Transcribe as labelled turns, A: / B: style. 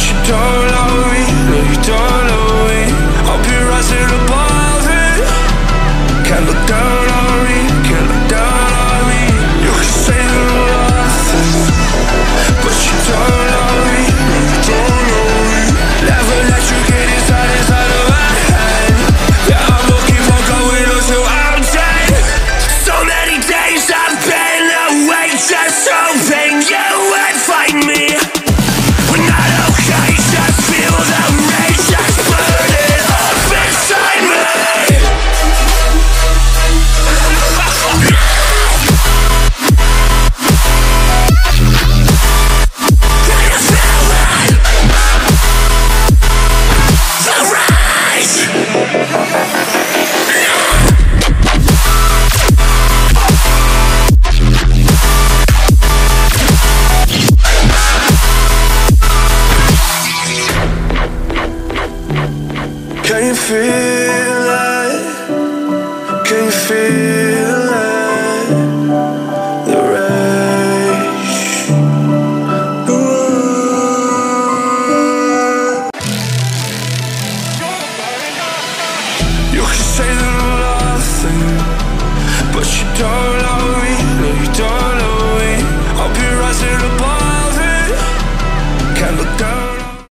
A: you don't love me, no you don't love me. I'll be rising above it. Can't look down on me, can't look down on me. You can say nothing, but you don't love me, no you don't love me. Never let you get inside of my head. Yeah, I'm looking for going until I'm dead. So many days I've been awake, just hoping you would find me. We're not okay, just feel the rage that's burning up inside me. Can you feel it? Can you feel